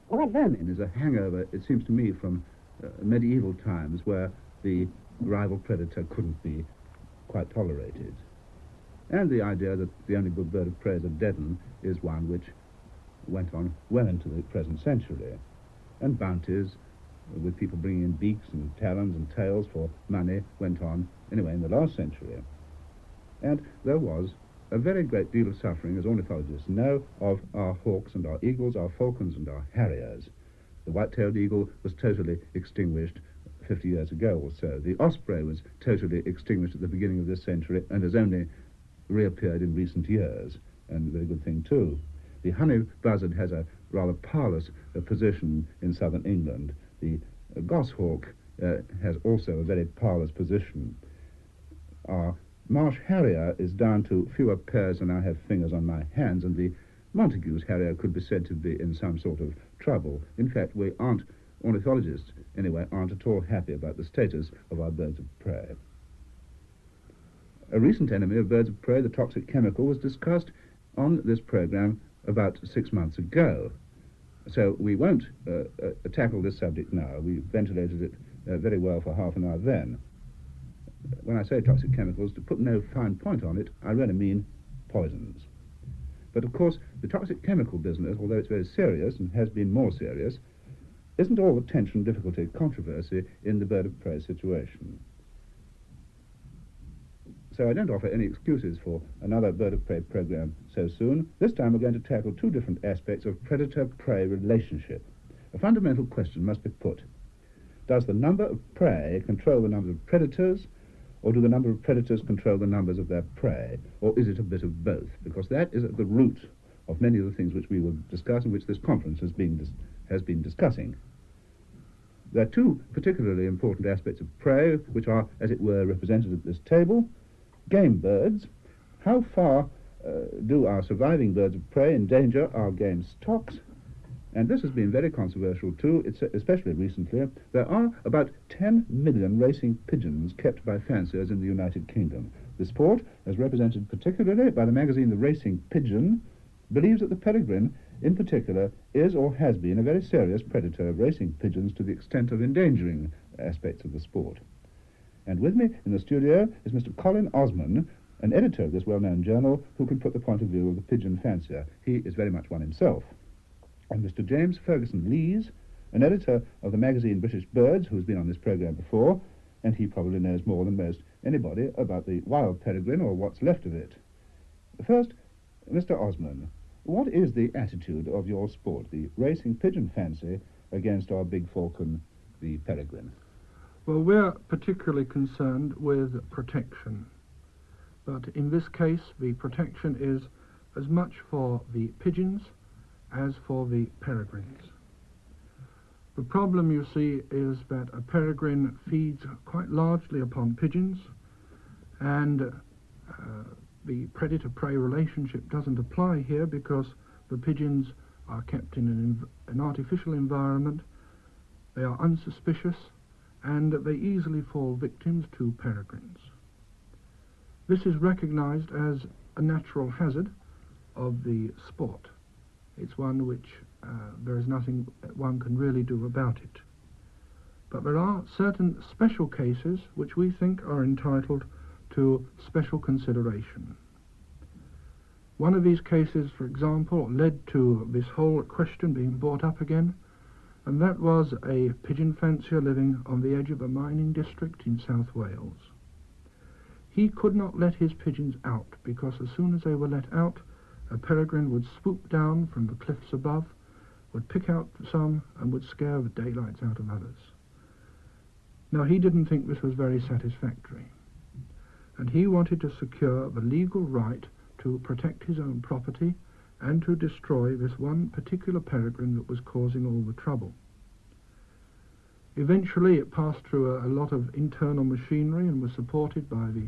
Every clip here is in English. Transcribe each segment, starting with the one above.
What then is a hangover, it seems to me, from medieval times where the rival predator couldn't be quite tolerated. And the idea that the only good bird of prey is a deaden is one which went on well into the present century. And bounties, with people bringing in beaks and talons and tails for money, went on anyway in the last century. And there was a very great deal of suffering, as ornithologists know, of our hawks and our eagles, our falcons and our harriers. The white-tailed eagle was totally extinguished 50 years ago or so. The osprey was totally extinguished at the beginning of this century and has only reappeared in recent years, and a very good thing too. The honey buzzard has a rather parlous position in southern England. The goshawk has also a very parlous position. Our marsh harrier is down to fewer pairs than I have fingers on my hands, and the Montagu's harrier could be said to be in some sort of trouble. In fact, we aren't, ornithologists anyway, aren't at all happy about the status of our birds of prey. A recent enemy of birds of prey, the toxic chemical, was discussed on this program about 6 months ago. So we won't tackle this subject now. We ventilated it very well for half an hour then. When I say toxic chemicals, to put no fine point on it, I really mean poisons. But of course, the toxic chemical business, although it's very serious and has been more serious, isn't all the tension, difficulty, controversy in the bird of prey situation. So I don't offer any excuses for another bird of prey program so soon. This time we're going to tackle two different aspects of predator-prey relationship. A fundamental question must be put. Does the number of prey control the number of predators, or do the number of predators control the numbers of their prey? Or is it a bit of both? Because that is at the root of many of the things which we will discuss and which this conference has been discussing. There are two particularly important aspects of prey, which are, as it were, represented at this table. Game birds. How far do our surviving birds of prey endanger our game stocks? And this has been very controversial too, especially recently. There are about 10 million racing pigeons kept by fanciers in the United Kingdom. The sport, as represented particularly by the magazine The Racing Pigeon, believes that the peregrine, in particular, is or has been a very serious predator of racing pigeons to the extent of endangering aspects of the sport. And with me in the studio is Mr. Colin Osman, an editor of this well-known journal, who can put the point of view of the pigeon fancier. He is very much one himself. And Mr. James Ferguson Lees, an editor of the magazine British Birds, who has been on this program before, and he probably knows more than most anybody about the wild peregrine, or what's left of it. First, Mr. Osman, what is the attitude of your sport, the racing pigeon fancy, against our big falcon, the peregrine? Well, we're particularly concerned with protection, but in this case the protection is as much for the pigeons as for the peregrines. The problem, you see, is that a peregrine feeds quite largely upon pigeons, and the predator-prey relationship doesn't apply here because the pigeons are kept in an artificial environment, they are unsuspicious, and they easily fall victims to peregrines. This is recognized as a natural hazard of the sport. It's one which there is nothing one can really do about it. But there are certain special cases which we think are entitled to special consideration. One of these cases, for example, led to this whole question being brought up again, and that was a pigeon fancier living on the edge of a mining district in South Wales. He could not let his pigeons out because as soon as they were let out, a peregrine would swoop down from the cliffs above, would pick out some, and would scare the daylights out of others. Now, he didn't think this was very satisfactory, and he wanted to secure the legal right to protect his own property and to destroy this one particular peregrine that was causing all the trouble. Eventually it passed through a lot of internal machinery and was supported by the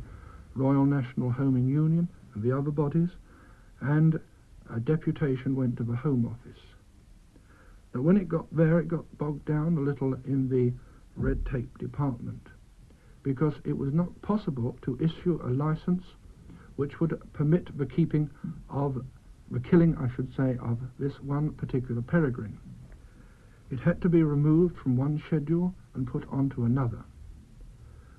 Royal National Homing Union and the other bodies, and a deputation went to the Home Office. But when it got there, it got bogged down a little in the red tape department, because it was not possible to issue a license which would permit the killing, I should say, of this one particular peregrine. It had to be removed from one schedule and put onto another,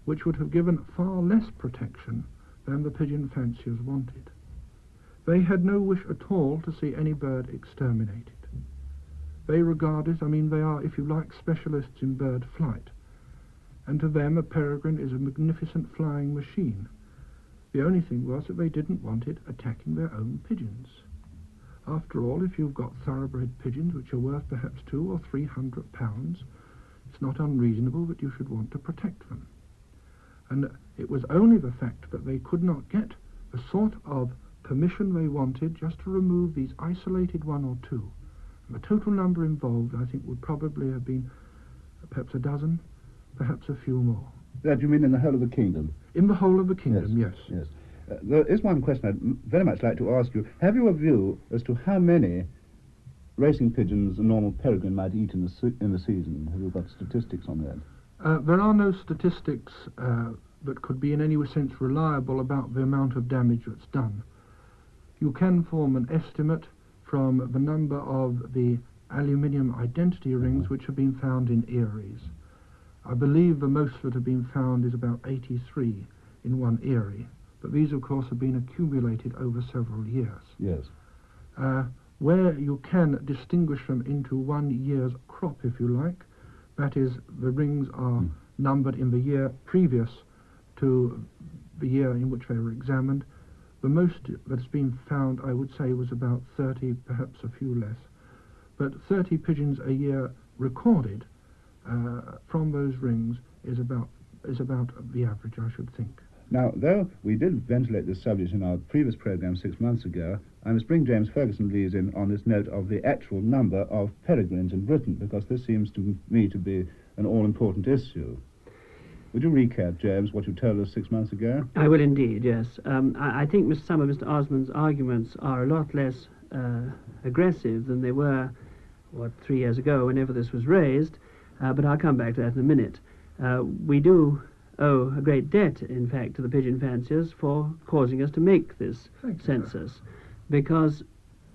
which would have given far less protection than the pigeon fanciers wanted. They had no wish at all to see any bird exterminated. They regarded, they are, if you like, specialists in bird flight, and to them a peregrine is a magnificent flying machine. The only thing was that they didn't want it attacking their own pigeons. After all, if you've got thoroughbred pigeons which are worth perhaps £200 or £300, it's not unreasonable that you should want to protect them. And it was only the fact that they could not get the sort of permission they wanted just to remove these isolated one or two. And the total number involved, I think, would probably have been perhaps a dozen, perhaps a few more. That you mean in the whole of the kingdom? In the whole of the kingdom, yes. Yes. There is one question I'd very much like to ask you. Have you a view as to how many racing pigeons a normal peregrine might eat in the season? Have you got statistics on that? There are no statistics that could be in any sense reliable about the amount of damage that's done. You can form an estimate from the number of the aluminium identity rings which have been found in eyries. I believe the most that have been found is about 83 in one eyrie, but these of course have been accumulated over several years. Yes. Where you can distinguish them into 1 year's crop, if you like, that is, the rings are numbered in the year previous to the year in which they were examined. The most that's been found, I would say, was about 30, perhaps a few less. But 30 pigeons a year recorded from those rings is about the average, I should think. Now, though we did ventilate this subject in our previous programme 6 months ago, I must bring James Ferguson-Lees in on this note of the actual number of peregrines in Britain, because this seems to me to be an all-important issue. Would you recap, James, what you told us 6 months ago? I will indeed, yes. I think some of Mr. Osmond's arguments are a lot less aggressive than they were, 3 years ago, whenever this was raised, but I'll come back to that in a minute. We do owe a great debt, in fact, to the pigeon fanciers for causing us to make this census, because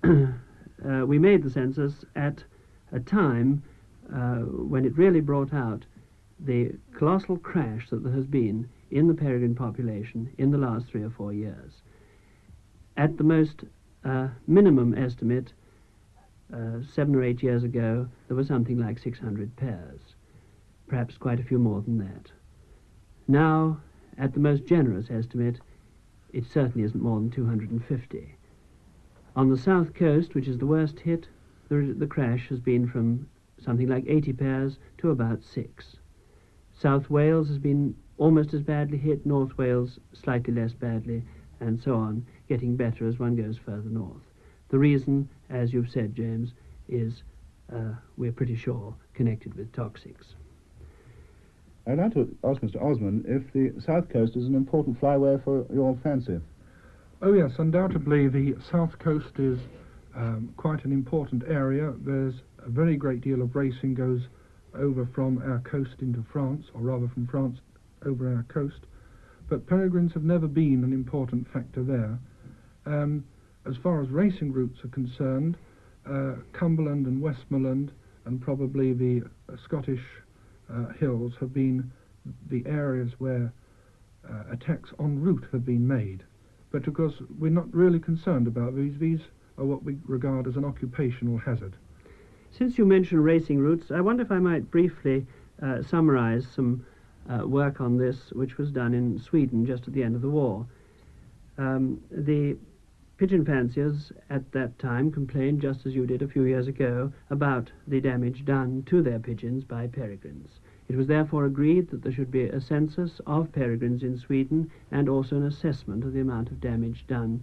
we made the census at a time when it really brought out the colossal crash that there has been in the peregrine population in the last 3 or 4 years. At the most minimum estimate, 7 or 8 years ago, there was something like 600 pairs, perhaps quite a few more than that. Now, at the most generous estimate, it certainly isn't more than 250. On the south coast, which is the worst hit, the crash has been from something like 80 pairs to about 6. South Wales has been almost as badly hit, North Wales slightly less badly, and so on, getting better as one goes further north. The reason, as you've said, James, is we're pretty sure connected with toxics. I'd like to ask Mr. Osmond if the south coast is an important flyway for your fancy. Oh yes, undoubtedly the south coast is quite an important area. There's a very great deal of racing goes over from our coast into France, or rather from France over our coast, but peregrines have never been an important factor there. As far as racing routes are concerned, Cumberland and Westmoreland and probably the Scottish hills have been the areas where attacks en route have been made. But of course we're not really concerned about these. These are what we regard as an occupational hazard. Since you mentioned racing routes, I wonder if I might briefly summarize some work on this which was done in Sweden just at the end of the war. The pigeon fanciers at that time complained, just as you did a few years ago, about the damage done to their pigeons by peregrines. It was therefore agreed that there should be a census of peregrines in Sweden and also an assessment of the amount of damage done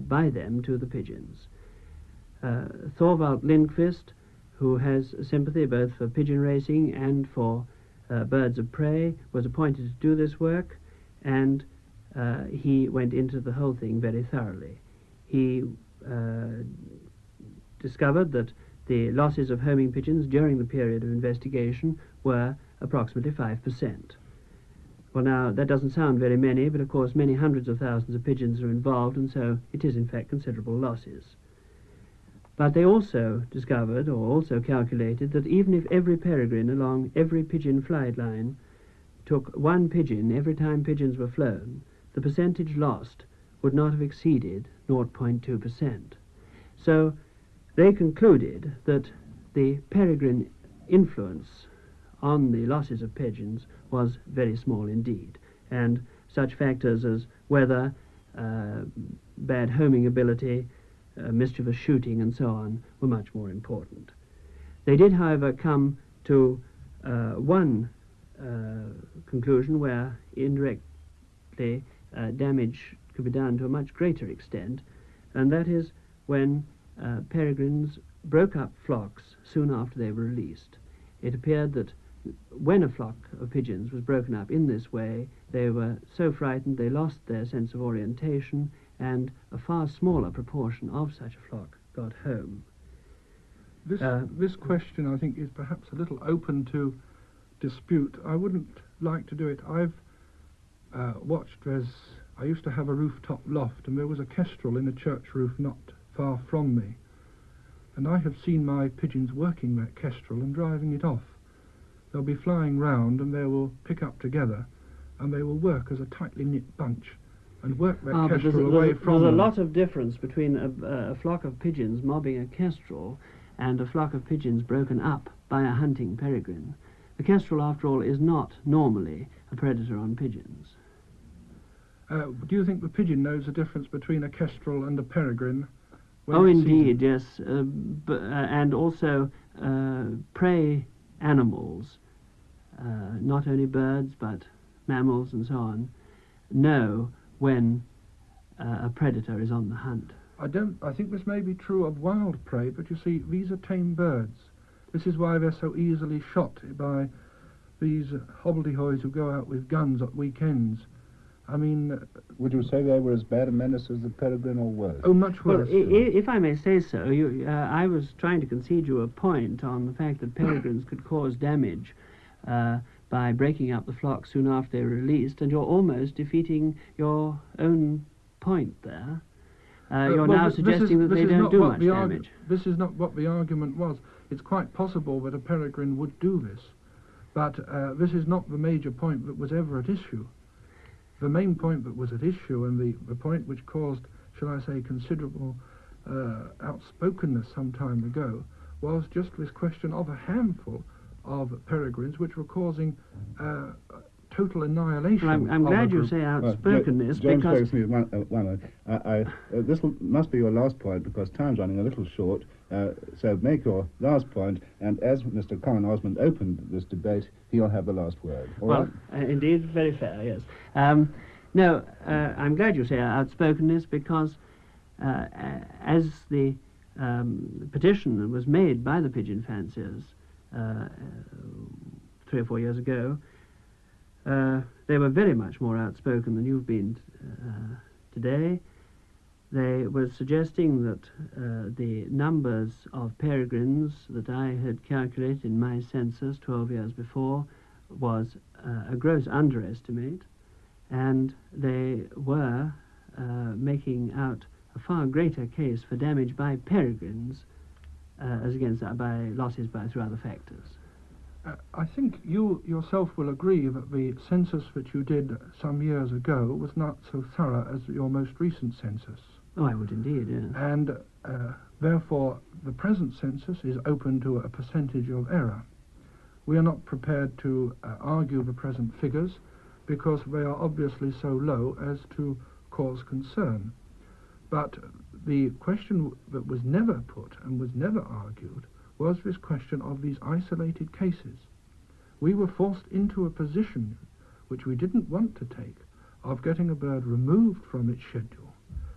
by them to the pigeons. Thorvald Lindqvist, who has sympathy both for pigeon racing and for birds of prey, was appointed to do this work, and he went into the whole thing very thoroughly. He discovered that the losses of homing pigeons during the period of investigation were approximately 5%. Well, now, that doesn't sound very many, but of course many hundreds of thousands of pigeons are involved, and so it is in fact considerable losses. But they also discovered, or also calculated, that even if every peregrine along every pigeon flight line took one pigeon every time pigeons were flown, the percentage lost would not have exceeded 0.2%. So they concluded that the peregrine influence on the losses of pigeons was very small indeed, and such factors as weather, bad homing ability, mischievous shooting and so on were much more important. They did, however, come to one conclusion where indirectly damage could be done to a much greater extent, and that is when peregrines broke up flocks soon after they were released. It appeared that when a flock of pigeons was broken up in this way, they were so frightened they lost their sense of orientation, and a far smaller proportion of such a flock got home. This question, I think, is perhaps a little open to dispute. I wouldn't like to do it. I've watched as I used to have a rooftop loft, and there was a kestrel in a church roof not far from me, and I have seen my pigeons working that kestrel and driving it off. They'll be flying round and they will pick up together and they will work as a tightly knit bunch and work that kestrel away from them. There's a lot of difference between a flock of pigeons mobbing a kestrel and a flock of pigeons broken up by a hunting peregrine. The kestrel, after all, is not normally a predator on pigeons. Do you think the pigeon knows the difference between a kestrel and a peregrine? Oh, indeed, yes. And also prey animals, not only birds but mammals and so on, know when a predator is on the hunt. I think this may be true of wild prey, but you see, these are tame birds. This is why they're so easily shot by these hobbledehoys who go out with guns at weekends. I mean... Would you say they were as bad a menace as the peregrine or worse? Oh, much worse. Well, if I may say so, I was trying to concede you a point on the fact that peregrines could cause damage by breaking up the flock soon after they were released, and you're almost defeating your own point there. You're now suggesting that they don't do much damage. This is not what the argument was. It's quite possible that a peregrine would do this, but this is not the major point that was ever at issue. The main point that was at issue, and the point which caused, shall I say, considerable outspokenness some time ago, was just this question of a handful of peregrines which were causing total annihilation. Well, I'm glad you say outspokenness, James because... this must be your last point, because time's running a little short, so make your last point, and as Mr. Colin Osmond opened this debate, he'll have the last word. All right? Indeed, very fair, yes. No, I'm glad you say outspokenness, because as the petition was made by the pigeon fanciers 3 or 4 years ago, they were very much more outspoken than you've been today. They were suggesting that the numbers of peregrines that I had calculated in my census 12 years before was a gross underestimate, and they were making out a far greater case for damage by peregrines as against by losses through other factors. I think you yourself will agree that the census that you did some years ago was not so thorough as your most recent census. Oh, I would indeed, yes. And therefore the present census is open to a percentage of error. We are not prepared to argue the present figures because they are obviously so low as to cause concern. But the question that was never put and was never argued was this question of these isolated cases. We were forced into a position which we didn't want to take of getting a bird removed from its schedule,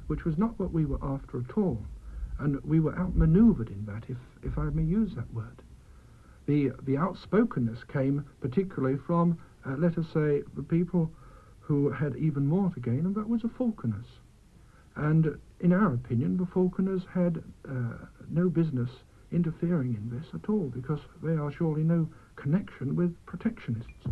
which was not what we were after at all, and we were outmaneuvered in that, if I may use that word. The outspokenness came particularly from, let us say, the people who had even more to gain, and that was the falconers. And in our opinion, the falconers had no business interfering in this at all, because they are surely no connection with protectionists.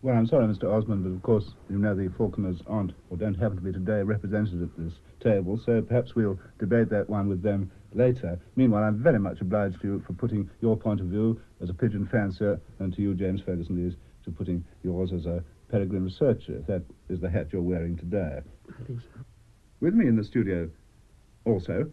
Well, I'm sorry, Mr. Osmond, but of course, you know, the falconers aren't, or don't happen to be today, represented at this table, so perhaps we'll debate that one with them later. Meanwhile, I'm very much obliged to you for putting your point of view as a pigeon fancier, and to you, James Ferguson Lees, to putting yours as a peregrine researcher, if that is the hat you're wearing today. I think so. With me in the studio also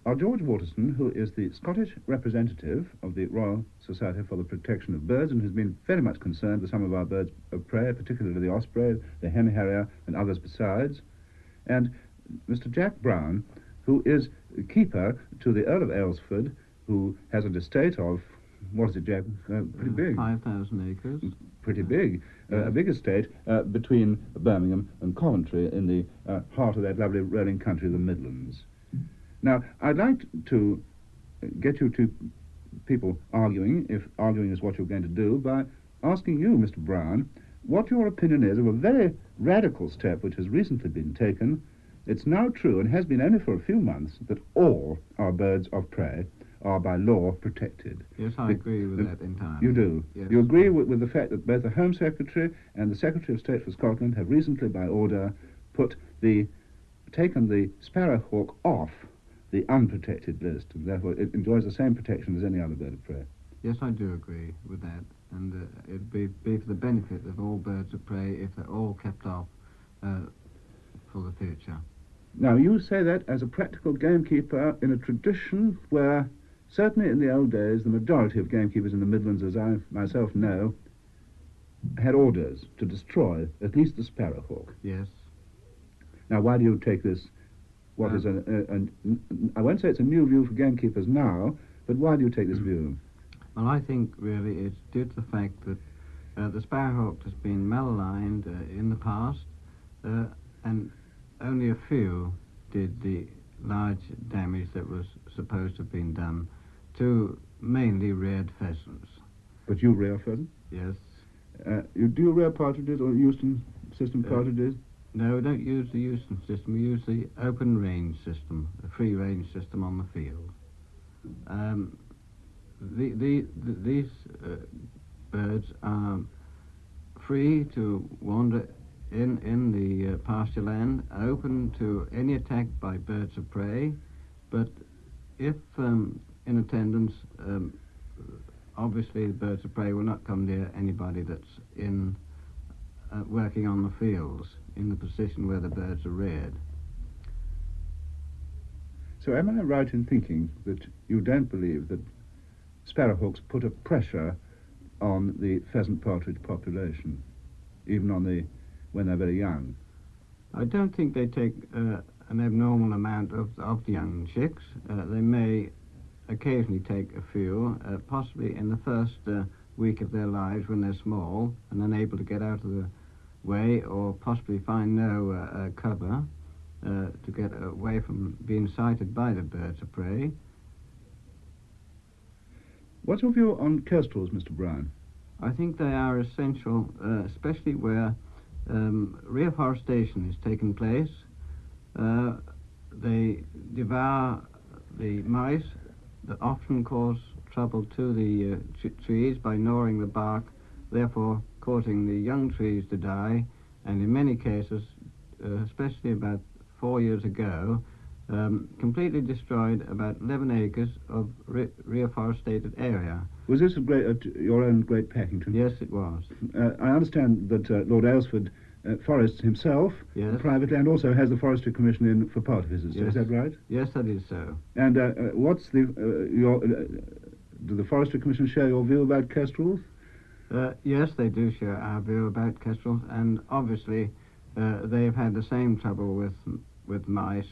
are George Waterston, who is the Scottish representative of the Royal Society for the Protection of Birds and has been very much concerned with some of our birds of prey, particularly the osprey, the hen harrier and others besides, and Mr. Jack Brown, who is keeper to the Earl of Aylesford, who has an estate of, what is it, Jack? Pretty big. 5,000 acres. Pretty big. A big estate between Birmingham and Coventry in the heart of that lovely rolling country of the Midlands. Now, I'd like to get you two people arguing, if arguing is what you're going to do, by asking you, Mr. Brown, what your opinion is of a very radical step which has recently been taken. It's now true, and has been only for a few months, that all our birds of prey are by law protected. Yes, I agree with that entirely. You do? Yes. You agree with the fact that both the Home Secretary and the Secretary of State for Scotland have recently, by order, taken the sparrowhawk off the unprotected list, and therefore it enjoys the same protection as any other bird of prey. Yes, I do agree with that, and it'd be for the benefit of all birds of prey if they're all kept off for the future. Now, you say that as a practical gamekeeper in a tradition where, certainly in the old days, the majority of gamekeepers in the Midlands, as I myself know, had orders to destroy at least the sparrowhawk. Yes. Now, why do you take this, what is I won't say it's a new view for gamekeepers now, but why do you take this view? Well, I think really it's due to the fact that the sparrowhawk has been malaligned in the past, and only a few did the large damage that was supposed to have been done to mainly reared pheasants. But you rear pheasant? Yes. Do you rear partridges or Euston system partridges? No, we don't use the Euston system. We use the open range system, the free range system on the field. These birds are free to wander in the pasture land, open to any attack by birds of prey, but if in attendance, obviously the birds of prey will not come near anybody that's in working on the fields in the position where the birds are reared. So am I right in thinking that you don't believe that sparrowhawks put a pressure on the pheasant partridge population, even on when they're very young? I don't think they take an abnormal amount of the young chicks. They may occasionally take a few, possibly in the first week of their lives when they're small and unable to get out of the way, or possibly find no cover to get away from being sighted by the birds of prey. What's your view on kestrels, Mr. Brown? I think they are essential, especially where reforestation is taking place. They devour the mice that often cause trouble to the trees by gnawing the bark, therefore causing the young trees to die, and in many cases, especially about 4 years ago, completely destroyed about 11 acres of reforested area. Was this your own Great Packington? Yes, it was. I understand that Lord Aylesford Forests himself, yes, private land, also has the Forestry Commission in for part of his estate. Yes. Is that right? Yes, that is so. And what's the do the Forestry Commission share your view about kestrels? Yes, they do share our view about kestrels, and obviously they've had the same trouble with mice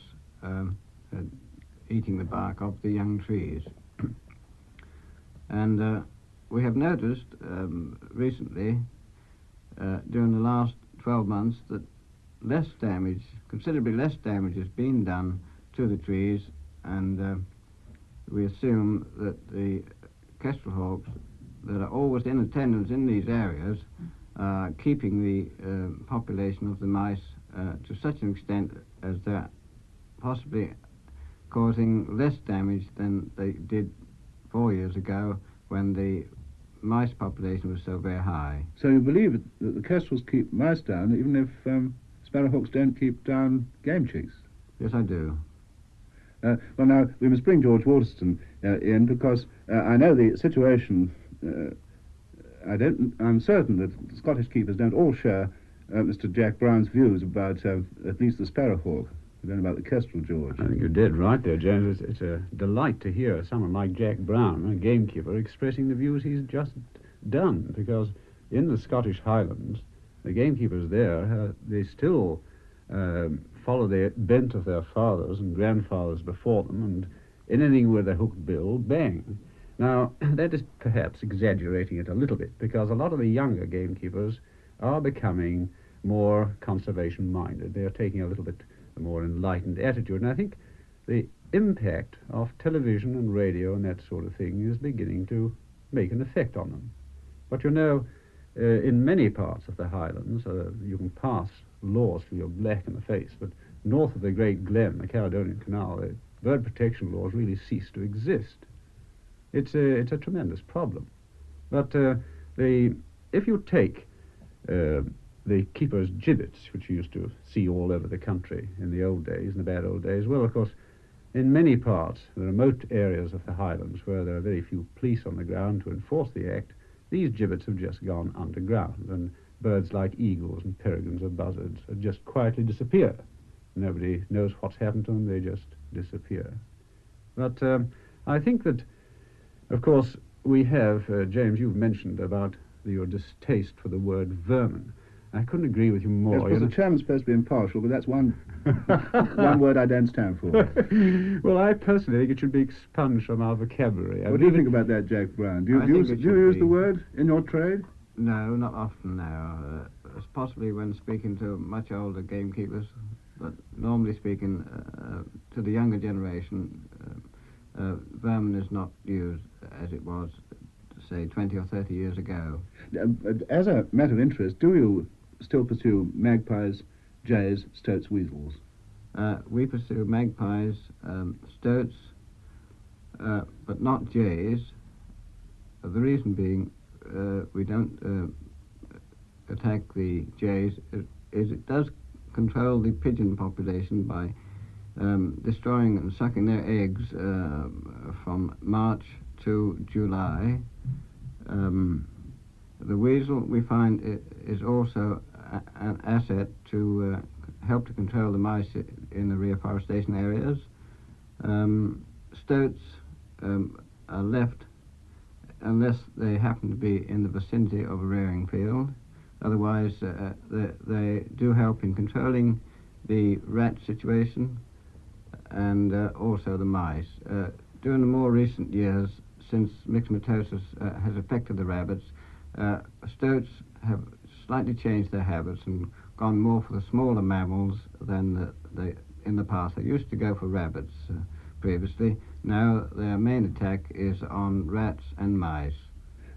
eating the bark of the young trees. And we have noticed recently, during the last 12 months, that considerably less damage has been done to the trees, and we assume that the kestrel hawks that are always in attendance in these areas are keeping the population of the mice to such an extent as they're possibly causing less damage than they did 4 years ago when the mice population was so very high. So you believe that the kestrels keep mice down even if sparrowhawks don't keep down game chicks? Yes, I do. Well, now, we must bring George Waterston in, because I know the situation. I'm certain that Scottish keepers don't all share Mr. Jack Brown's views about at least the sparrowhawk. I don't know about the kestrel, George. I think you're dead right there, James. It's a delight to hear someone like Jack Brown, a gamekeeper, expressing the views he's just done, because in the Scottish Highlands, the gamekeepers there, they still follow the bent of their fathers and grandfathers before them, and anything with a hooked bill, bang. Now, that is perhaps exaggerating it a little bit, because a lot of the younger gamekeepers are becoming more conservation-minded. They are taking a little bit more enlightened attitude, and I think the impact of television and radio and that sort of thing is beginning to make an effect on them. But you know, in many parts of the Highlands, you can pass laws till you're black in the face, but north of the Great Glen, the Caledonian Canal, bird protection laws really cease to exist. It's a tremendous problem. But if you take the keeper's gibbets, which you used to see all over the country in the old days, in the bad old days, well, of course, in many parts, the remote areas of the Highlands, where there are very few police on the ground to enforce the act, these gibbets have just gone underground, and birds like eagles and peregrines or buzzards have just quietly disappeared. Nobody knows what's happened to them, they just disappear. But I think that, of course, we have, James, you've mentioned about your distaste for the word vermin. I couldn't agree with you more. Yes, because the chairman's supposed to be impartial, but that's one word I don't stand for. Well, I personally think it should be expunged from our vocabulary. What do you think about that, Jack Brown? Do you use the word in your trade? No, not often now. It's possibly when speaking to much older gamekeepers, but normally speaking to the younger generation, vermin is not used as it was, say, 20 or 30 years ago. As a matter of interest, do you still pursue magpies, jays, stoats, weasels? We pursue magpies, stoats, but not jays. The reason being we don't attack the jays is it does control the pigeon population by destroying and sucking their eggs from March to July. The weasel, we find, is also an asset to help to control the mice in the reforestation areas. Stoats are left unless they happen to be in the vicinity of a rearing field. Otherwise, they do help in controlling the rat situation and also the mice. During the more recent years, since myxomatosis has affected the rabbits, stoats have slightly changed their habits and gone more for the smaller mammals than in the past. They used to go for rabbits previously. Now their main attack is on rats and mice.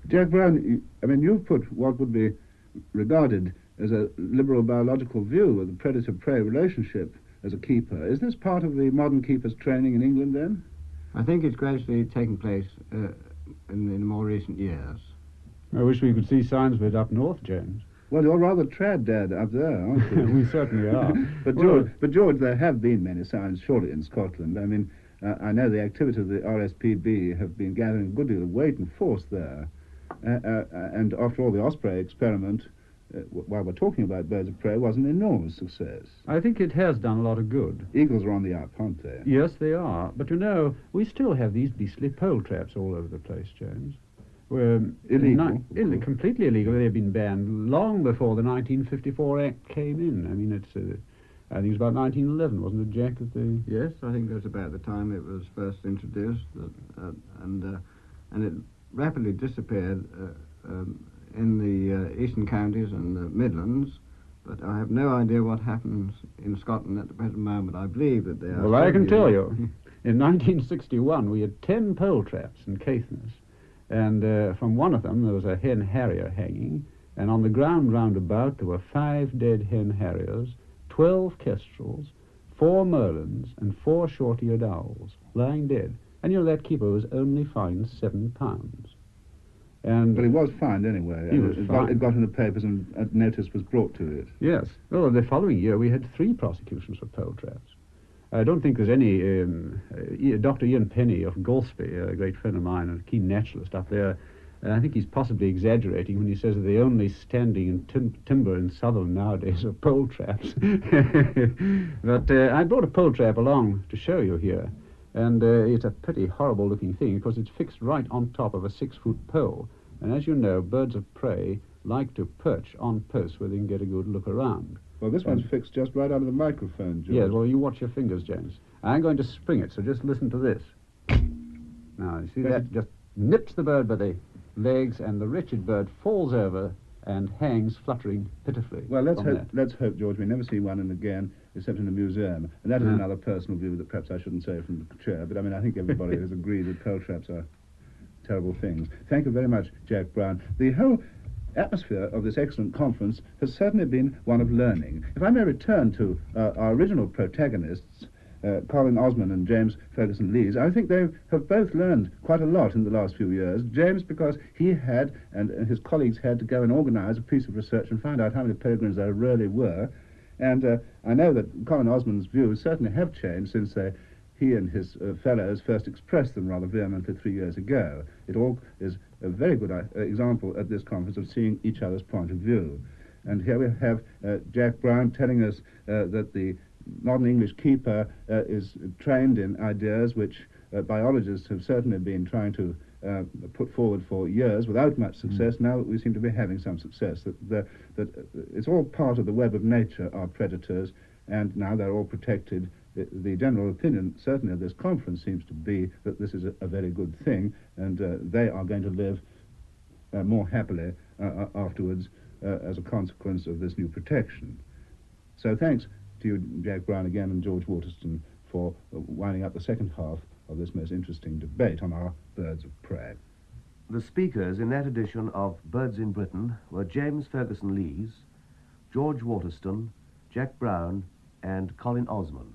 Jack Brown, I mean, you've put what would be regarded as a liberal biological view of the predator-prey relationship as a keeper. Is this part of the modern keeper's training in England, then? I think it's gradually taken place in more recent years. I wish we could see signs of it up north, James. Well, you're rather trad, Dad, up there, aren't you? We certainly are. But George, there have been many signs, surely, in Scotland. I mean, I know the activity of the RSPB have been gathering a good deal of weight and force there. And after all, the osprey experiment, while we're talking about birds of prey, was an enormous success. I think it has done a lot of good. Eagles are on the up, aren't they? Yes, they are. But you know, we still have these beastly pole traps all over the place, James. We're illegal. Completely illegal. They've been banned long before the 1954 Act came in. I mean, I think it was about 1911, wasn't it, Jack? Yes, I think that's about the time it was first introduced, and it rapidly disappeared in the eastern counties and the Midlands. But I have no idea what happens in Scotland at the present moment. I believe that they are... Well, I can tell you. In 1961, we had 10 pole traps in Caithness. And from one of them, there was a hen harrier hanging. And on the ground round about, there were 5 dead hen harriers, 12 kestrels, 4 merlins, and 4 short-eared owls lying dead. And you know, that keeper was only fined £7. And but he was fined anyway. It got in the papers and notice was brought to it. Yes. Well, the following year we had 3 prosecutions for pole traps. I don't think there's any... Dr. Ian Penny of Golspie, a great friend of mine, a keen naturalist up there, I think he's possibly exaggerating when he says that the only standing in timber in Sutherland nowadays are pole traps. But I brought a pole trap along to show you here, and it's a pretty horrible looking thing because it's fixed right on top of a 6-foot pole. And as you know, birds of prey like to perch on posts where they can get a good look around. Well, this one's fixed just right under the microphone, George. Yes, well, you watch your fingers, James. I'm going to spring it, so just listen to this. Now, you see that? Just nips the bird by the legs, and the wretched bird falls over and hangs fluttering pitifully. Well, let's hope, George, we never see one in again, except in a museum. And that is another personal view that perhaps I shouldn't say from the chair, but I mean, I think everybody has agreed that pole traps are terrible things. Thank you very much, Jack Brown. The whole atmosphere of this excellent conference has certainly been one of learning. If I may return to our original protagonists, Colin Osmond and James Ferguson Lees, I think they have both learned quite a lot in the last few years. James, because he had, and his colleagues had, to go and organise a piece of research and find out how many peregrines there really were. And I know that Colin Osmond's views certainly have changed since he and his fellows first expressed them rather vehemently 3 years ago. It all is a very good example at this conference of seeing each other's point of view. And here we have Jack Brown telling us that the modern English keeper is trained in ideas which biologists have certainly been trying to put forward for years without much success. Now we seem to be having some success, that it's all part of the web of nature, our predators, and now they're all protected. The general opinion, certainly at this conference, seems to be that this is a very good thing, and they are going to live more happily afterwards as a consequence of this new protection. So thanks to you, Jack Brown, again, and George Waterston, for winding up the second half of this most interesting debate on our birds of prey. The speakers in that edition of Birds in Britain were James Ferguson Lees, George Waterston, Jack Brown, and Colin Osmond.